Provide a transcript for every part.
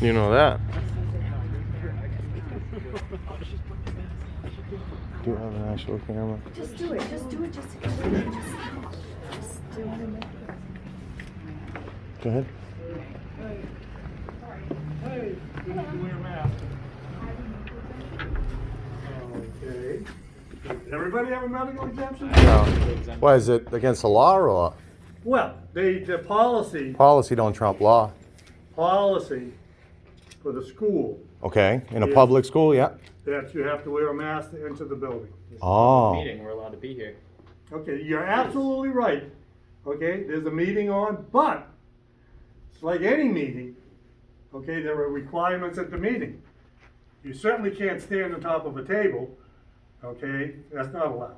You know that. Do you have an actual camera? Just do it. Just do it. Just do it. Go ahead. Hey, you need to wear a mask. Okay. Does everybody have a medical exemption? No. Why is it against the law or Well, the policy policy don't trump law? For the school Okay, in a public school, yeah. that you have to wear a mask to enter the building. Oh. Meeting, we're allowed to be here. Okay, you're absolutely right. Okay, there's a meeting on, but it's like any meeting. Okay, there are requirements at the meeting. You certainly can't stand on top of a table. Okay, that's not allowed.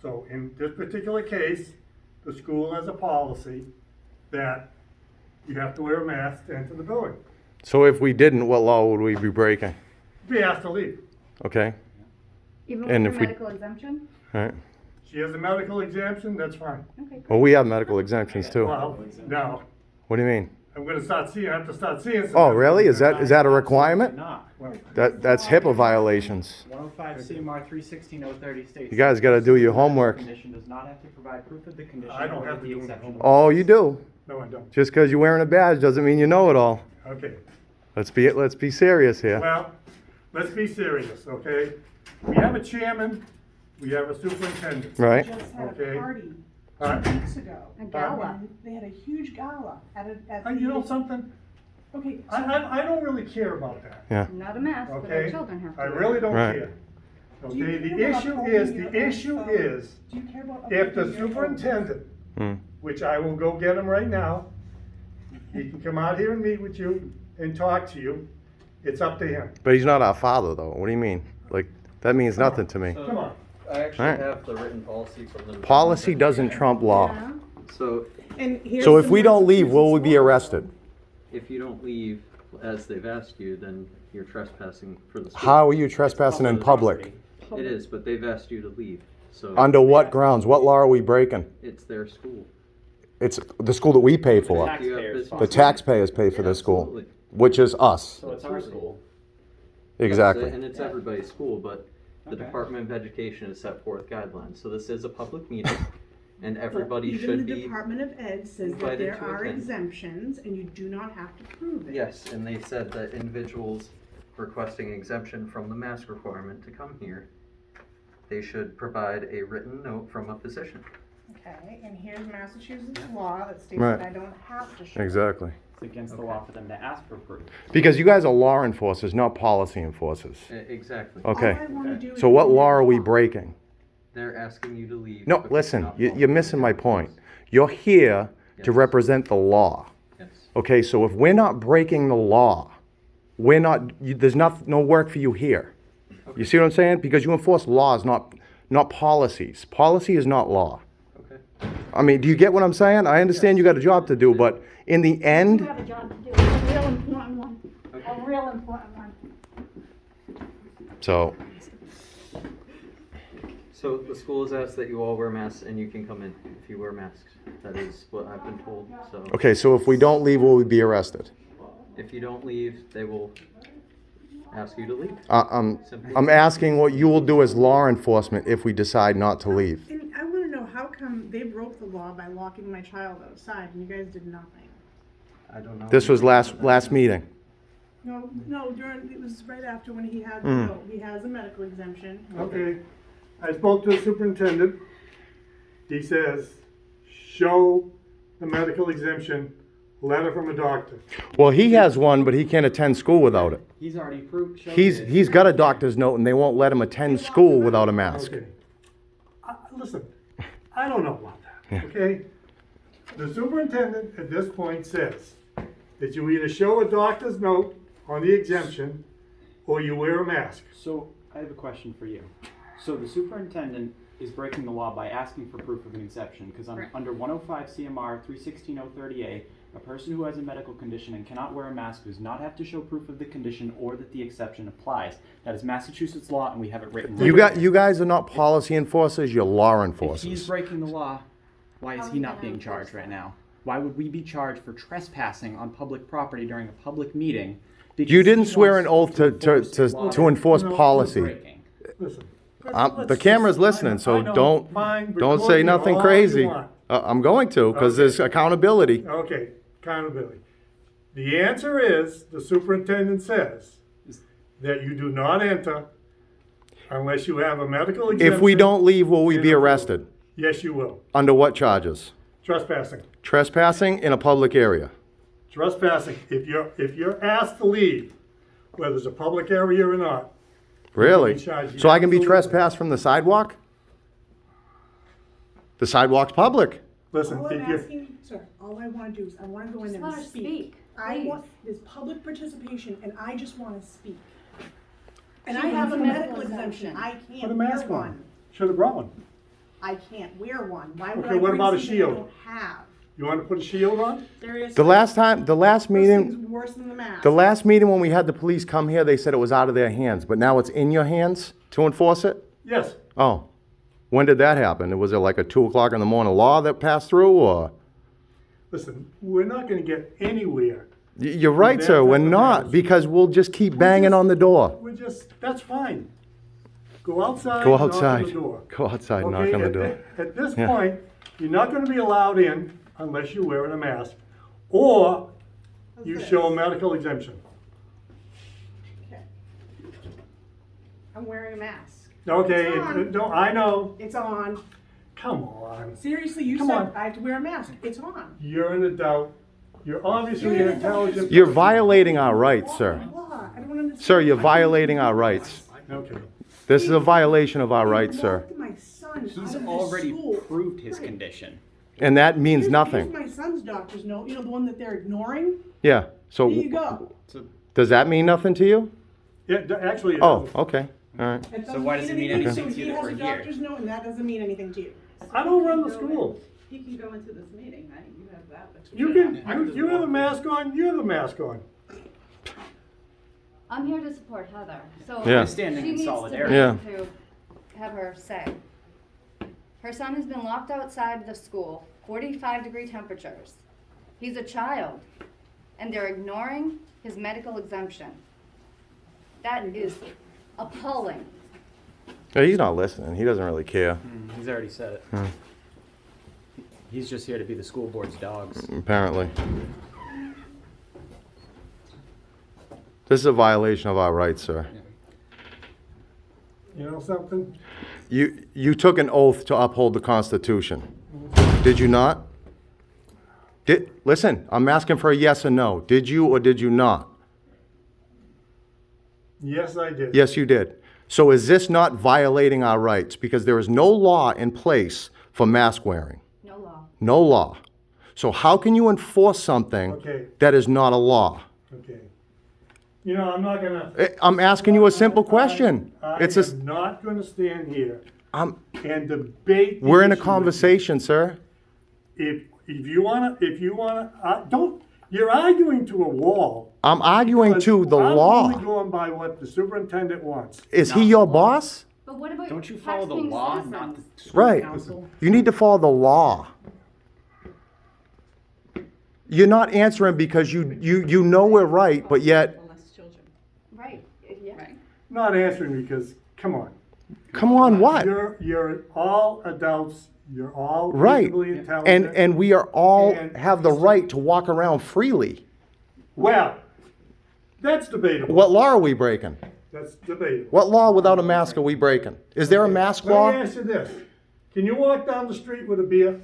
So in this particular case, the school has a policy that you have to wear a mask to enter the building. So if we didn't, what law would we be breaking? Be asked to leave. Okay, Even And with if your we- medical exemption? all right. She has a medical exemption, that's fine. Okay. Well, we have medical exemptions too. Well, now, What do you mean? I'm gonna have to start seeing some. Oh, really? Is that a requirement? Not. Well, That's HIPAA violations. 105 CMR 316030 states. You guys gotta do your homework. Condition does not have to provide proof of the condition. I don't or have to the do my exception. homework. Oh, you do. No, I don't. Just because you're wearing a badge doesn't mean you know it all. Okay. Let's be serious here. Well, let's be serious, okay? We have a chairman, we have a superintendent. Right? Just had Okay. a party Alright. 2 weeks ago. A gala. And they had a huge gala at the. You know something? Okay, I don't really care about that, Yeah. Not a mask, but okay? our children have to. I really don't Right. care. Do you Okay, care the about issue opening is, your the own issue phone? is, Do you care about? if the opening your own? superintendent, Hmm. which I will go get him right now, he can come out here and meet with you and talk to you, it's up to him. But he's not our father, though. What do you mean? Like, that means nothing to me. Come on. I actually Alright. have the written policy from the. Policy doesn't trump law. Yeah. So And here's So if the we don't leave, will we Massachusetts be law. arrested? if you don't leave as they've asked you, then you're trespassing for the school. How are you trespassing in public? It is, but they've asked you to leave, so. Under what grounds? What law are we breaking? It's their school. It's the school that we pay for. You have Taxpayers. business- The taxpayers pay for Yeah, this school, absolutely. which is us. So it's our school. Exactly. And it's everybody's school, but the Okay. Department of Education has set forth guidelines, so this is a public meeting, and everybody Even should the be. Department of Ed says that invited there to are attend. exemptions and you do not have to prove it. Yes, and they said that individuals requesting exemption from the mask requirement to come here, they should provide a written note from a physician. Okay, and here's Massachusetts law that states Right. that I don't have to show. Exactly. It's against the law for them to ask for proof. Because you guys are law enforcers, not policy enforcers. Exactly. Okay. All I wanna do is So what do law are we law. breaking? They're asking you to leave. No, because listen, not you're following missing my the point. rules. You're here to Yes. represent the law. Yes. Okay, so if we're not breaking the law, we're not, there's no work for you here. You see what I'm saying? Because you enforce laws, not policies. Policy is not law. Okay. I mean, do you get what I'm saying? I understand you got a job to do, but in the You end, have a job to do, a real important one, a real important one. so, So the school has asked that you all wear masks and you can come in if you wear masks. That is what I've been told, so. okay, so if we don't leave, will we be arrested? If you don't leave, they will ask you to leave. I'm asking what you will do as law enforcement if we decide not to leave. And I wanna know, how come they broke the law by locking my child outside and you guys did nothing? I don't know. This was last meeting. No, it was right after when he had, Hmm. no, he has a medical exemption. Okay, I spoke to the superintendent. He says, show the medical exemption, letter from a doctor. Well, he has one, but he can't attend school without it. He's already proved. showed He's it. he's got a doctor's note, and they won't let him attend school without a mask. Okay. Listen, I don't know about that, okay? The superintendent at this point says that you either show a doctor's note on the exemption or you wear a mask. So I have a question for you. So the superintendent is breaking the law by asking for proof of an exception, because Correct. under 105 CMR 316030A, a person who has a medical condition and cannot wear a mask does not have to show proof of the condition or that the exception applies. That is Massachusetts law, and we have it written. You guys are not policy enforcers. You're law If he's enforcers. breaking the law, why How is are he you not gonna being enforce charged right that? now? Why would we be charged for trespassing on public property during a public meeting because You didn't he swear an wants oath to enforce No, policy. breaking. Listen. The let's camera's just- listening, so I know, don't fine, don't record say me nothing all crazy. you want. I'm going to, because Okay. there's accountability. Okay, accountability. The answer is, the superintendent says, that you do not enter unless you have a medical exemption. If we don't leave, will we and be approval. arrested? Yes, you will. Under what charges? Trespassing. Trespassing in a public area. Trespassing. If you're asked to leave, whether it's a public area or not. Really? be charged. So I can be Absolutely. trespassed from the sidewalk? The sidewalk's public. Listen, All I'm if you, asking, sir, all I wanna do is, I wanna go in Just there let and her speak. speak, I please. want, there's public participation, and I just wanna speak. And She I have wants a a medical medical exemption, exemption. I put a can't wear mask on. one. Should have brought one. I can't wear one, why would Okay, I what bring about a something I shield? don't have? You want to put a shield on? Seriously? The last This meeting, thing's worse than the mask. the last meeting when we had the police come here, they said it was out of their hands, but now it's in your hands to enforce it? Yes. Oh, when did that happen? Was it like a 2 o'clock in the morning law that passed through, or? Listen, we're not going to get anywhere. You're right, That sir, we're type of not, matters. because we'll just keep banging on the door. We're just, that's fine. Go outside. Go and knock on outside. the door. Go outside, knock Okay, on the at door. At this Yeah. point, you're not going to be allowed in unless you're wearing a mask, or you What's show a this? medical exemption. Okay. I'm wearing a mask. Okay, It's on. no, I know. It's on. Come on. Seriously, you Come said on. I have to wear a mask. It's on. You're an adult. You're obviously You're an an adult. intelligent. You're person. violating our rights, sir. Law. I don't understand. Sir, you're violating our rights. Okay. This is a violation of our rights, sir. Locked my son He's out of his already school. proved his Right. condition. And that means Here's nothing. my son's doctor's note, you know, the one that they're ignoring. Yeah, so Here you go. So, does that mean nothing to you? Yeah, actually, it Oh, doesn't. okay, all right. It So why does it mean anything anything so to you he that has we're a here? doctor's note, and that doesn't mean anything to you. I don't run the school. He can go into this meeting, right? You have that, but You you have a mask on, you have a mask on. I'm here to support Heather, so. Yeah. I'm standing she in needs to solidarity. be Yeah. able to have her say. Her son has been locked outside the school, 45-degree temperatures. He's a child, and they're ignoring his medical exemption. That is appalling. Yeah, he's not listening, he doesn't really care, He's already said it. He's just here to be the school board's dogs. apparently. This is a violation of our rights, sir. You know something? You took an oath to uphold the Constitution. Did you not? Listen, I'm asking for a yes or no. Did you or did you not? Yes, I did. Yes, you did. So is this not violating our rights? Because there is no law in place for mask wearing. No law. No law. So how can you enforce something Okay. that is not a law? Okay. You know, I'm not gonna. I'm asking you a simple question. I It's a, am not gonna stand here I'm, and debate. the we're in a issue with you. conversation, sir. If you wanna, don't, you're arguing to a wall. I'm arguing because to the I'm only law. going by what the superintendent wants. Is he your boss? But what about Don't you follow the taxpaying law, citizens? not the school Right. council? You need to follow the law. You're not answering because you know we're right, but yet, less children, Right, yeah. right? Not answering because, come on. come on, what? You're all adults, you're all Right. reasonably intelligent. And we are all And- have the right to walk around freely. Well, that's debatable. What law are we breaking? That's debatable. What law without a mask are we breaking? Is there a mask Let me law? ask you this. Can you walk down the street with a beer?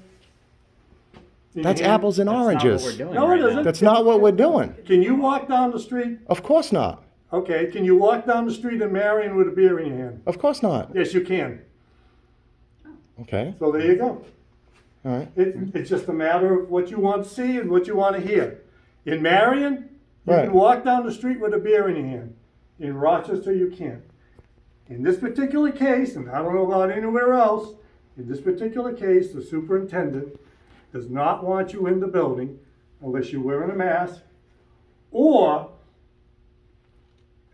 in your That's hand? apples and That's not what oranges. we're doing No, it right now. isn't. That's not what we're doing. Can you walk down the street? Of course not. Okay, can you walk down the street in Marion with a beer in your hand? Of course not. Yes, you can. Okay, So there you go. all right. It's just a matter of what you want to see and what you want to hear. In Marion, you Right. can walk down the street with a beer in your hand. In Rochester, you can't. In this particular case, and I don't know about anywhere else, in this particular case, the superintendent does not want you in the building unless you're wearing a mask, or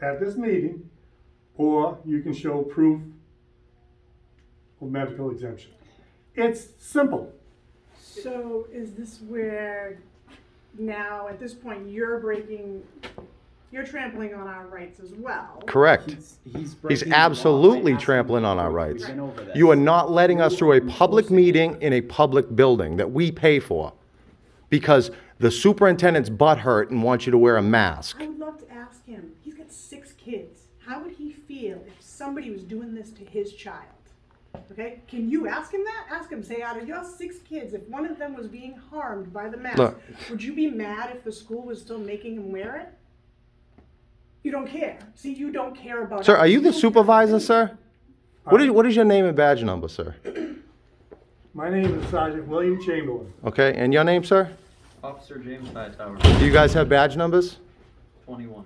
at this meeting, or you can show proof of medical exemption. It's simple. So is this where now, at this point, you're breaking You're trampling on our rights as well. Correct. He's breaking He's the law by absolutely asking trampling for on our proof. rights. We've been over this. You are not letting us through a public meeting in a public building that we pay for because the superintendent's butthurt and wants you to wear a mask. I would love to ask him. He's got 6 kids. How would he feel if somebody was doing this to his child? Okay, can you ask him that? Ask him, say, out of your 6 kids, if one of them was being harmed by the mask, Look. would you be mad if the school was still making him wear it? You don't care. See, you don't care about. Sir, us. are you the don't care supervisor, about sir? What is your name and badge number, sir? My name is Sergeant William Chamberlain. Okay, and your name, sir? Officer James Hightower, Do you guys have badge numbers? 21.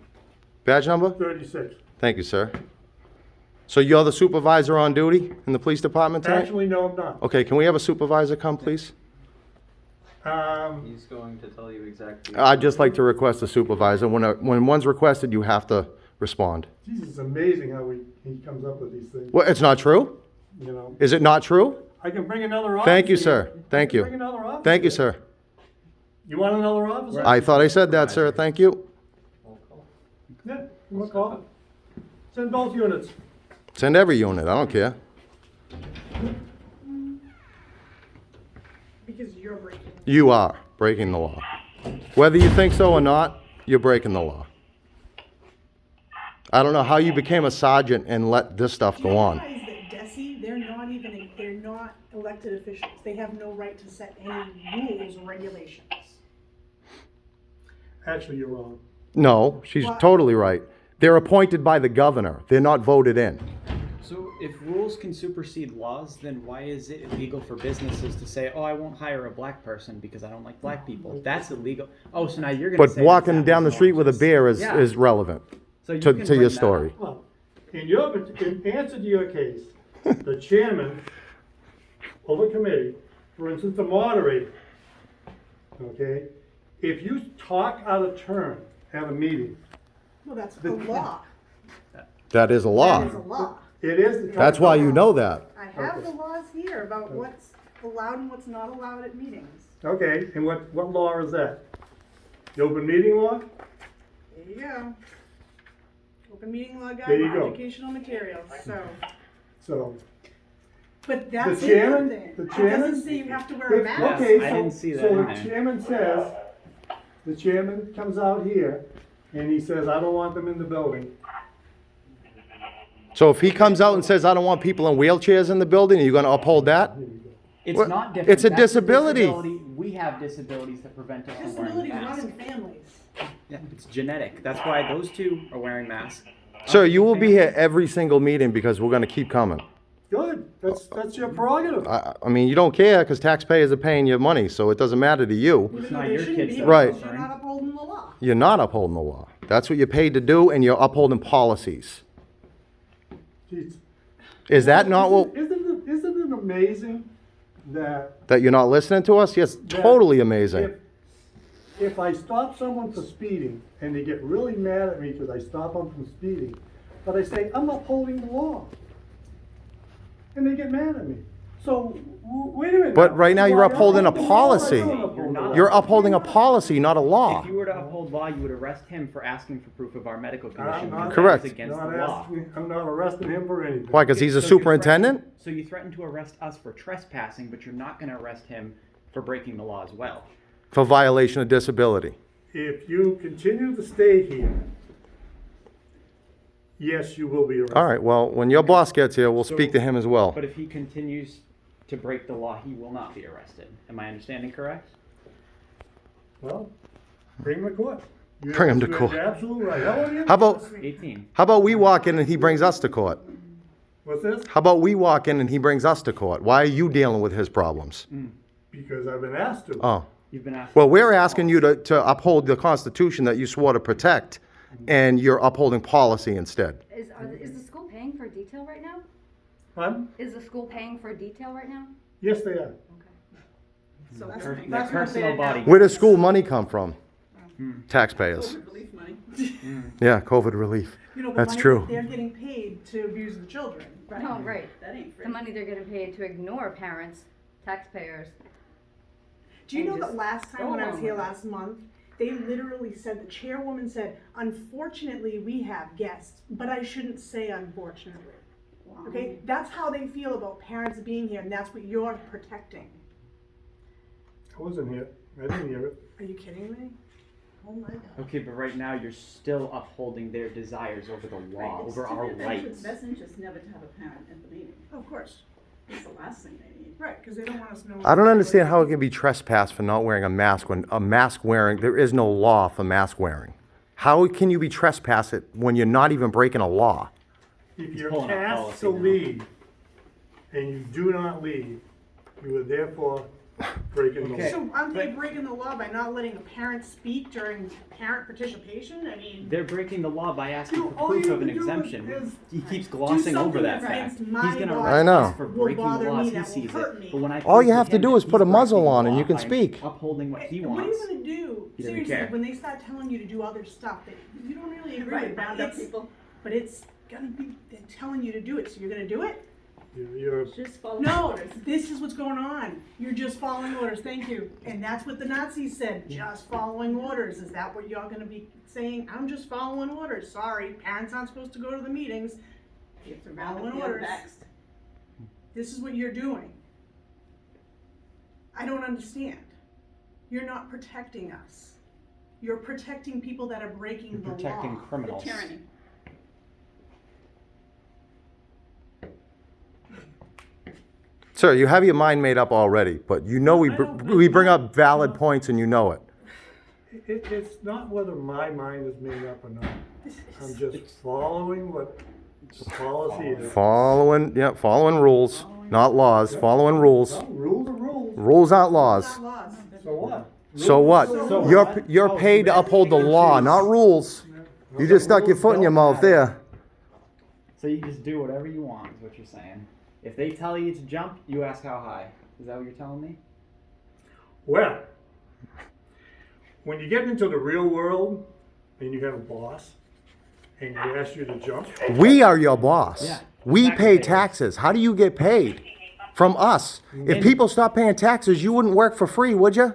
Badge number? 36. Thank you, sir. So you're the supervisor on duty in the police department tonight? Actually, no, I'm not. Okay, can we have a supervisor come, please? He's going to tell you exactly. I'd just like to request a supervisor. When one's requested, you have to respond. Jesus, it's amazing how he comes up with these things, Well, it's not true? you know. Is it not true? I can bring another officer. Thank you, here. sir. Thank I can you. Bring another officer. Thank you, here. sir. You want another officer? I thought I said that, sir. Thank you. Roll call. Yeah, you want to call? Send both units. Send every unit, I don't care. because you're breaking. You are breaking the law. Whether you think so or not, you're breaking the law. I don't know how you became a sergeant and let this stuff Do you go on. realize that DESI, they're not elected officials. They have no right to set any rules or regulations. Actually, you're wrong. No, she's What? totally right. They're appointed by the governor. They're not voted in. So if rules can supersede laws, then why is it illegal for businesses to say, "Oh, I won't hire a black person because I don't like black people"? That's illegal. Oh, so now you're going to But say walking that down the was street with a malicious. beer is, Yeah. is relevant So you to, can to your bring that story. up. Well, in answer to your case, the chairman of a committee, for instance, the moderator, okay, if you talk out of turn at a meeting, Well, that's the law. That is a law. That is a law. it is. That's why you know that. I have the laws here about what's allowed and what's not allowed at meetings. Okay, and what law is that? The open meeting law? There you go. Open meeting law guide There you for go. educational materials, so. So, But that's The the chairman- other thing. the It chairman- doesn't say you have to wear a if- mask. okay, I so, didn't see that so in the there. chairman says, the chairman comes out here and he says, I don't want them in the building. So if he comes out and says, I don't want people in wheelchairs in the building, are you going to uphold that? It's What? not different. It's a That's disability. We have disabilities that prevent us from wearing Disabilities run masks. in families. Yeah, it's genetic. That's why those two are wearing masks. Sir, you will be here every single meeting because we're going to keep coming. Good, that's your prerogative. I mean, you don't care because taxpayers are paying you money, so it doesn't matter to you. It's Even not though they your shouldn't kids be, that Right. because you're not upholding the law. You're not upholding the law. That's what you're paid to do, and you're upholding policies. Jeez. Is that not what, Isn't it amazing that that you're not listening to us? Yes, totally amazing. if I stop someone for speeding and they get really mad at me because I stop them from speeding, but I say, I'm upholding the law, and they get mad at me. So, wait a minute. But right now Do you're I upholding a uphold the law or policy. I don't uphold the law? You're upholding a policy, not a law. If you were to uphold law, you would arrest him for asking for proof of our medical I'm condition. not- because that Correct. is against Not the law. asking- I'm not arresting him for anything. Why, because he's a So you superintendent? So you threaten to arrest us for trespassing, but you're not going to arrest him for breaking the law as well. For violation of disability. If you continue to stay here, yes, you will be arrested. All right, well, when your boss gets here, we'll So- speak to him as well. But if he continues to break the law, he will not be arrested. Am I understanding correct? Well, bring him to court. Bring him to You're court. absolutely right. How old are you? How about, 18. how about we walk in and he brings us to court? What's this? How about we walk in and he brings us to court? Why are you dealing with his problems? Because I've been asked to. Oh, You've been asked. well, we're asking you to uphold the Constitution that you swore to protect, and you're upholding policy instead. Is the school paying for detail right now? Huh? Is the school paying for detail right now? Yes, they are. So that's, Their that's what personal they body. Where does school money come from? Taxpayers. COVID relief money. Yeah, COVID relief. You know, the That's money true. that they're getting paid to abuse the children. No, right. That ain't free. The money they're getting paid to ignore parents, taxpayers. Do you And know that just last time go when I was along here with it. last month, They literally said, the chairwoman said, unfortunately, we have guests, but I shouldn't say unfortunately. Okay, that's how they feel about parents being here, and that's what you're protecting. I wasn't here, I didn't hear it. Are you kidding me? Oh my God. Okay, but right now you're still upholding their desires over the law, Right, it's over to our their rights. best interest never to have a parent at the meeting. Of course. It's the last thing they need. Right, because they don't want us to know. I don't understand how it can be trespassed for not wearing a mask when a mask wearing, there is no law for mask wearing. How can you be trespassed when you're not even breaking a law? If you're pulling up asked policy to now. leave and you do not leave, you are therefore breaking the Okay. law. So aren't they breaking the law by not letting a parent speak during parent participation? I mean. They're breaking the law by asking You- for all proof you of an do exemption. is- He keeps do glossing over something that that's fact. against my He's gonna laws arrest I know. us for will breaking the bother laws me, he that will sees hurt it. me. But when I All prove you to have to him do that is put a he's muzzle breaking the on and you law can by speak. Upholding what he What are you wants. gonna do? He doesn't Seriously, care. when they start telling you to do other stuff that you don't really agree Right, with, but round up it's, people, but it's gonna be, they're telling you to do it, so you're gonna do it? You're, just follow No, orders. this is what's going on. You're just following orders, thank you. And that's what the Nazis said, just following orders. Is that what y'all gonna be saying? I'm just following orders, sorry, parents aren't supposed to go to the meetings. You have to round up Following the other orders. backs. This is what you're doing. I don't understand. You're not protecting us. You're protecting people that are breaking You're the law. protecting The criminals. tyranny. Sir, you have your mind made up already, but you know we bring up valid points and you know it. it's not whether my mind is made up or not. I'm just following what the policy is. Following rules, not laws, following rules. Some rules are rules, Rules aren't laws. Not laws. so what? So what? So You're paid to uphold the law, not rules. You just stuck your foot in your mouth there. So you just do whatever you want, is what you're saying. If they tell you to jump, you ask how high. Is that what you're telling me? Well, when you get into the real world and you have a boss and he asks you to jump, We are your boss. Yeah. We pay Taxpayers. taxes. How do you get paid? From us. If people stop paying taxes, you wouldn't work for free, would you?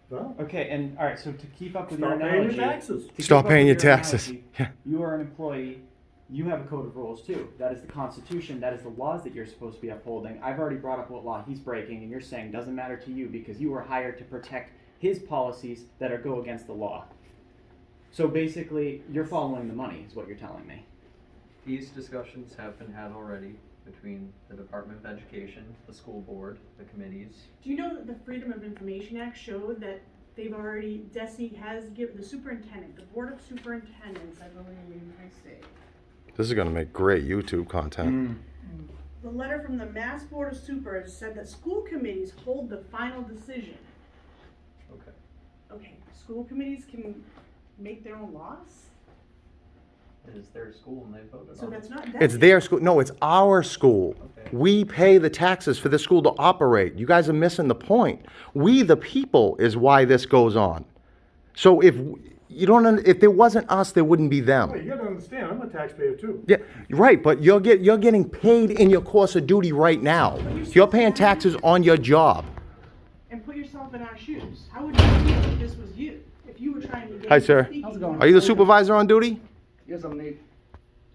well, Okay, and all right. So to keep up with your stop paying your analogy, taxes. to keep Stop up paying with your your taxes. analogy, Yeah. You are an employee. You have a code of rules too. That is the Constitution. That is the laws that you're supposed to be upholding. I've already brought up what law he's breaking, and you're saying doesn't matter to you because you were hired to protect his policies that are go against the law. So basically, you're following the money, is what you're telling me. These discussions have been had already between the Department of Education, the school board, the committees. Do you know that the Freedom of Information Act showed that they've already, DESE has given, the superintendent, the Board of Superintendents, I believe, I say, This is going to make great YouTube content. Mm. the letter from the Mass Board of Supers said that school committees hold the final decision. Okay. Okay, school committees can make their own laws? It is their school and they voted So on that's it. not It's DESE. their school. No, it's our school. Okay. We pay the taxes for the school to operate. You guys are missing the point. We, the people, is why this goes on. So if if there wasn't us, there wouldn't be them. Well, you gotta understand, I'm a taxpayer too. Yeah, right, but you're getting paid in your course of duty right now. You're paying taxes on your job. And put yourself in our shoes. How would you feel if this was you? If you were trying to get. Hi, sir. speaking? How's it going? Are you the supervisor on duty? Yes, I'm the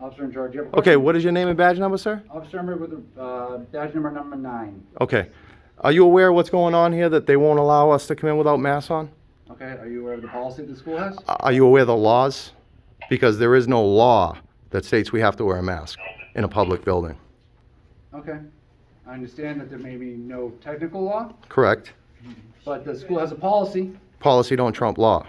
officer in charge. You have a Okay, question? what is your name and badge number, sir? Officer number with badge number 9. Okay. Are you aware of what's going on here, that they won't allow us to come in without masks on? Okay, are you aware of the policy the school has? Are you aware of the laws? Because there is no law that states we have to wear a mask in a public building. Okay. I understand that there may be no technical law, Correct. but the school has a policy. Policy don't trump law.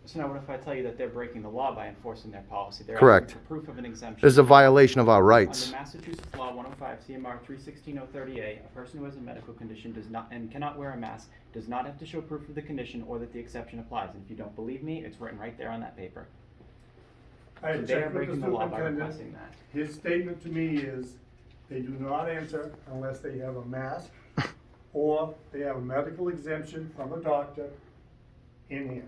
So now what if I tell you that they're breaking the law by enforcing their policy? They're Correct. asking for proof of an exemption. This is a violation of our rights. Under Massachusetts law 105 CMR 316.038, a person who has a medical condition does not and cannot wear a mask does not have to show proof of the condition or that the exception applies. And if you don't believe me, it's written right there on that paper. I So have they are checked with breaking the the law by superintendent. requesting that. His statement to me is, they do not answer unless they have a mask or they have a medical exemption from a doctor in here.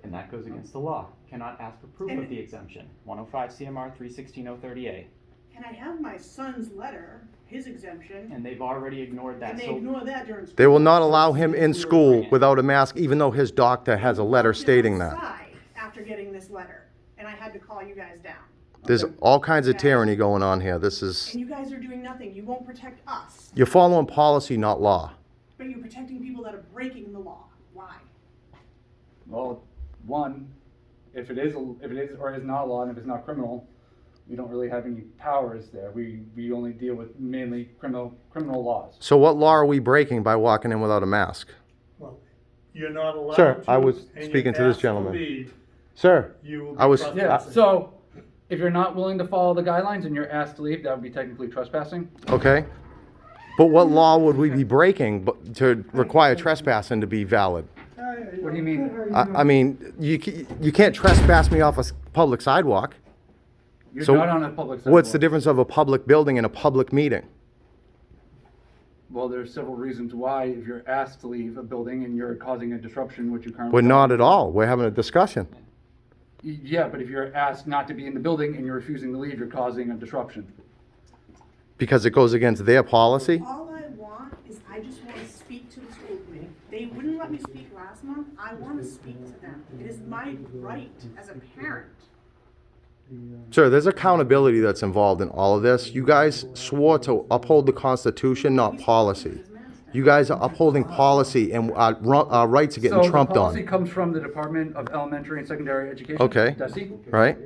And that goes against the law. Cannot ask for proof of the exemption. 105 CMR 316.038. And I have my son's letter, his exemption, And they've already ignored that. and they So ignore that during school. They will not allow him in school without a mask, even though his doctor has a letter stating that. Outside after getting this letter, and I had to call you guys down. There's all kinds of tyranny going on here. This is, And you guys are doing nothing. You won't protect us, you're following policy, not law. but you're protecting people that are breaking the law. Why? Well, one, if it is or is not a law, and if it's not criminal, we don't really have any powers there. We only deal with mainly criminal laws. So what law are we breaking by walking in without a mask? Well, you're not allowed to. Sir, I was and you're speaking to this asked gentleman. leave, Sir, you will be I was- Yeah, trespassing. so if you're not willing to follow the guidelines and you're asked to leave, that would be technically trespassing. okay. But what law would we be breaking to require trespassing to be valid? What do you mean? I mean, you can't trespass me off a public sidewalk. You're So not on a public sidewalk. What's the difference of a public building and a public meeting? Well, there's several reasons why if you're asked to leave a building and you're causing a disruption, which you currently We're not don't. at all. We're having a discussion. Yeah, but if you're asked not to be in the building and you're refusing to leave, you're causing a disruption. Because it goes against their policy? All I want is I just want to speak to the school committee. They wouldn't let me speak last month. I want to speak to them. It is my right as a parent. Sir, there's accountability that's involved in all of this. You guys swore to uphold the Constitution, not policy. You guys are upholding policy and rights are getting trumped So the policy on, comes from the Department of Elementary and Secondary Education. Okay. DESE. right?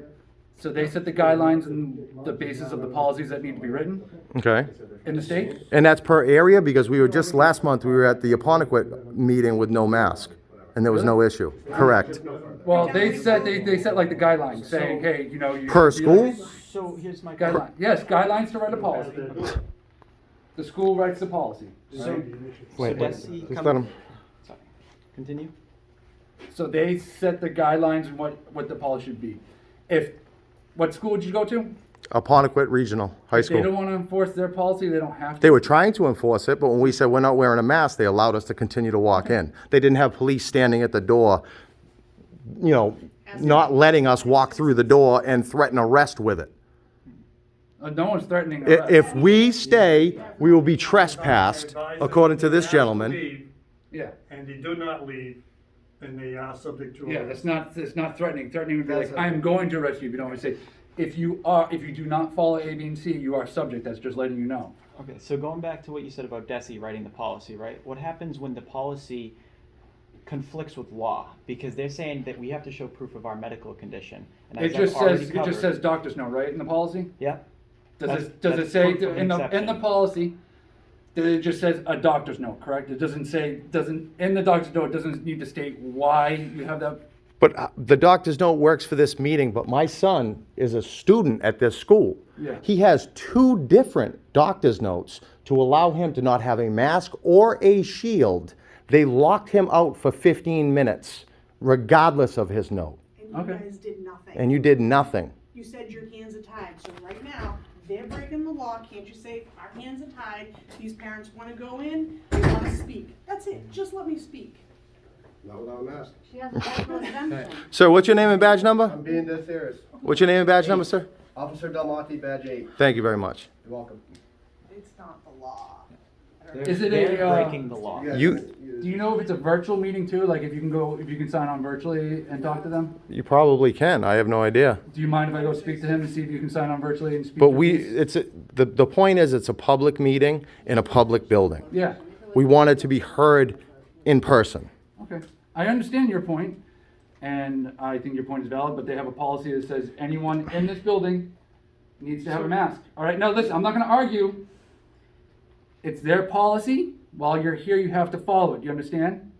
So they set the guidelines and the basis of the policies that need to be written Okay. in the state. And that's per area, because we were just last month, we were at the Aponequid meeting with no mask, and there was no issue. Correct. Well, they set like the guidelines saying, hey, you know, you. Per school? So here's my Guideline, yes, guidelines to write a policy. The school writes the policy. So Wait, Desi just come- let him. Sorry. Continue. So they set the guidelines and what the policy should be. What school would you go to? Aponequid Regional High If they don't School. want to enforce their policy, they don't have to. They were trying to enforce it, but when we said we're not wearing a mask, they allowed us to continue to walk in. They didn't have police standing at the door, you know, not letting us walk through the door and threaten arrest with it. No one's threatening. If we stay, we will be trespassed, according to this gentleman. Yeah, And they do not leave, and they are subject to. yeah, it's not threatening. Threatening would be like, I am going to arrest you if you don't say. If you do not follow A, B, and C, you are subject. That's just letting you know. Okay, so going back to what you said about DESE writing the policy, right? What happens when the policy conflicts with law? Because they're saying that we have to show proof of our medical condition. And as It I've just already says covered- doctor's note, right, in the policy? Yeah. Does That's- it that's say proof of in the exception. policy that it just says a doctor's note, correct? It doesn't in the doctor's note, it doesn't need to state why you have that. But the doctor's note works for this meeting, but my son is a student at this school. Yeah. He has 2 different doctor's notes to allow him to not have a mask or a shield. They locked him out for 15 minutes, regardless of his note. And you Okay. guys did nothing. And you did nothing. You said your hands are tied, so right now, they're breaking the law, can't you say, our hands are tied, these parents wanna go in, they wanna speak. That's it, just let me speak. Not without a mask. She has a medical exemption. Sir, what's your name and badge number? I'm being dead serious. What's your name and badge number, sir? Officer Del Monte, badge 8. Thank you very much. You're welcome. It's not the law. Is it They're a, breaking the law. You- do you know if it's a virtual meeting too? Like if you can sign on virtually and talk to them? You probably can. I have no idea. Do you mind if I go speak to him and see if you can sign on virtually and speak? But to him? the point is, it's a public meeting in a public building. Yeah, We want it to be heard in person. okay. I understand your point, and I think your point is valid, but they have a policy that says anyone in this building needs to have a mask. All right, now listen, I'm not gonna argue. It's their policy. While you're here, you have to follow it. Do you understand?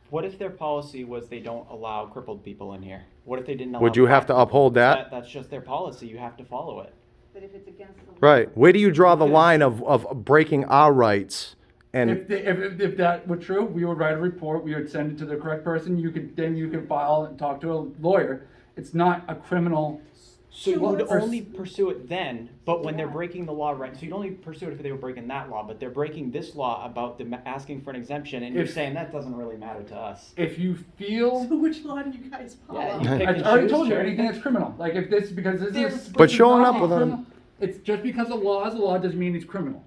What if their policy was they don't allow crippled people in here? What if they didn't allow? Would you have to black uphold people? that? That's just their policy. You have to follow it. But if it's against the law. Right. Where do you draw the line of breaking our rights? And If that were true, we would write a report, we would send it to the correct person, you could file and talk to a lawyer. It's not a criminal. So you would let's- only pursue it then, but when they're breaking the law, right? So you'd only pursue it if they were breaking that law, but they're breaking this law about them asking for an exemption, and you're If- saying that doesn't really matter to us. If you feel, So which law do you guys follow? Yeah, you I pick and already choose, told you, cherry anything pick. that's criminal, like if this, because this They're- is. But showing up not with criminal. it's just because a law is a law doesn't mean it's criminal.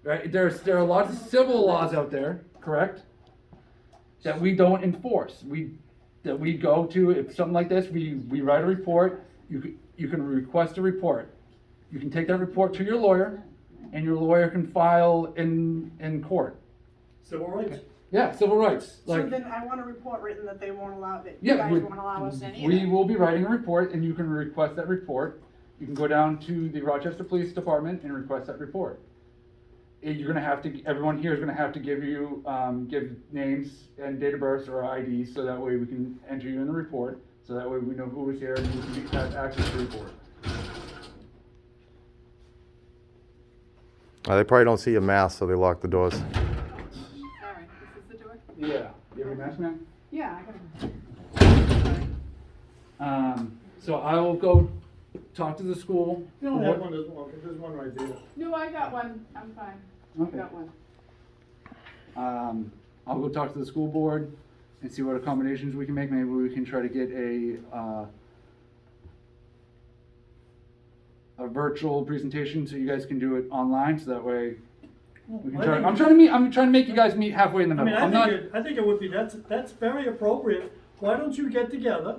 Right? There are lots of civil laws out there, correct? That we don't enforce. That we go to, if something like this, we write a report, you can request a report. You can take that report to your lawyer, and your lawyer can file in court. Civil rights. Yeah, civil rights. So then I want a report written that they won't allow, that you Yeah, guys we- won't allow us any of We that. will be writing a report, and you can request that report. You can go down to the Rochester Police Department and request that report. You're gonna have to, everyone here is gonna have to give you, give names and date of birth or IDs, so that way we can enter you in the report, so that way we know who was here and who can have access to the report. They probably don't see your mask, so they lock the doors. Alright, this is the door? Yeah. You have your mask, man? Yeah, I got it. So I will go talk to the school. You don't have one, there's one right there. No, I got one, I'm fine. Okay. I got one. I'll go talk to the school board and see what accommodations we can make. Maybe we can try to get a virtual presentation so you guys can do it online, so that way we can try. I'm trying to make you guys meet halfway in the I middle. mean, I'm not. I think it would be, that's very appropriate. Why don't you get together